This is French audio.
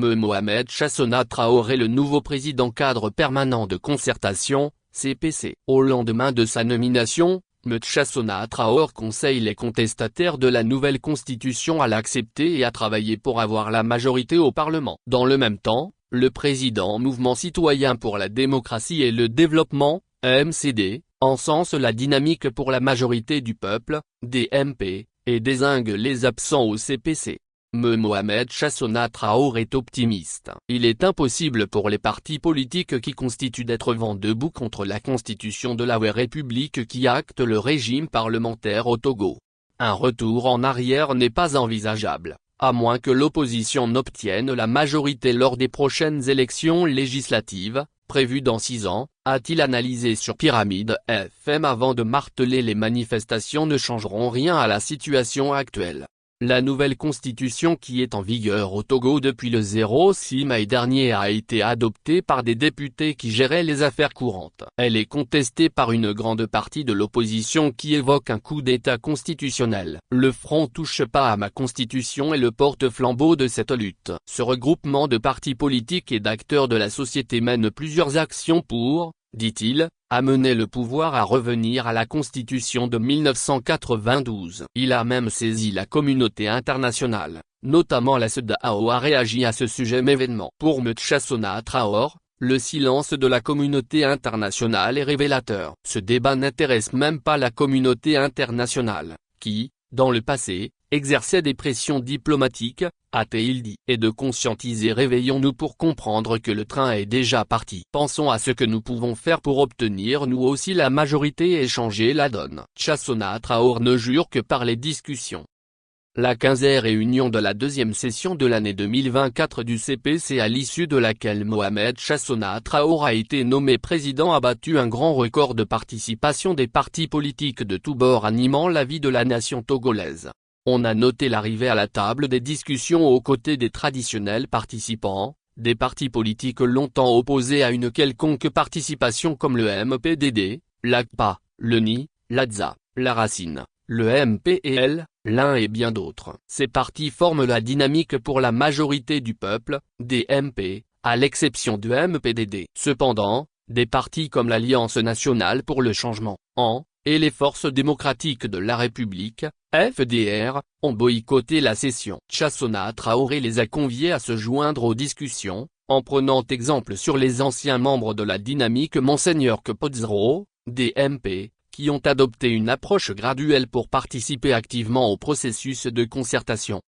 Mohamed Chassona Traoré, le nouveau président cadre permanent de concertation, CPC. Au lendemain de sa nomination, M. Chassona Traoré conseille les contestataires de la nouvelle constitution à l'accepter et à travailler pour avoir la majorité au Parlement. Dans le même temps, le président Mouvement citoyen pour la démocratie et le développement, MCD, encense la dynamique pour la majorité du peuple, DMP, et désigne les absents au CPC. Mohamed Chassona Traoré est optimiste. Il est impossible pour les partis politiques qui constituent d'être vent debout contre la constitution de la République qui acte le régime parlementaire au Togo. Un retour en arrière n'est pas envisageable, à moins que l'opposition n'obtienne la majorité lors des prochaines élections législatives, prévues dans 6 ans, a-t-il analysé sur Pyramide FM avant de marteler les manifestations ne changeront rien à la situation actuelle. La nouvelle constitution qui est en vigueur au Togo depuis le 6 mai dernier a été adoptée par des députés qui géraient les affaires courantes. Elle est contestée par une grande partie de l'opposition qui évoque un coup d'État constitutionnel. Le Front touche pas à ma constitution est le porte-flambeau de cette lutte. Ce regroupement de partis politiques et d'acteurs de la société mène plusieurs actions pour, dit-il, amener le pouvoir à revenir à la Constitution de 1992. Il a même saisi la communauté internationale, notamment la CEDEAO a réagi à ce sujet événement. Pour M. Chassona Traoré, le silence de la communauté internationale est révélateur. Ce débat n'intéresse même pas la communauté internationale, qui, dans le passé, exerçait des pressions diplomatiques, a-t-il dit, et de conscientiser. Réveillons-nous pour comprendre que le train est déjà parti. Pensons à ce que nous pouvons faire pour obtenir nous aussi la majorité et changer la donne. Chassona Traoré ne jure que par les discussions. La 15e réunion de la deuxième session de l'année 2024 du CPC à l'issue de laquelle Mohamed Chassona Traoré a été nommé président a battu un grand record de participation des partis politiques de tous bords animant la vie de la nation togolaise. On a noté l'arrivée à la table des discussions aux côtés des traditionnels participants, des partis politiques longtemps opposés à une quelconque participation comme le MPDD, l'ACPA, le NI, l'ADZA, la Racine, le MPL, l'un et bien d'autres. Ces partis forment la dynamique pour la majorité du peuple, DMP, à l'exception du MPDD. Cependant, des partis comme l'Alliance nationale pour le changement, AN, et les forces démocratiques de la République, FDR, ont boycotté la session. Chassona Traoré les a conviés à se joindre aux discussions, en prenant exemple sur les anciens membres de la dynamique Monseigneur Kepozero, DMP, qui ont adopté une approche graduelle pour participer activement au processus de concertation.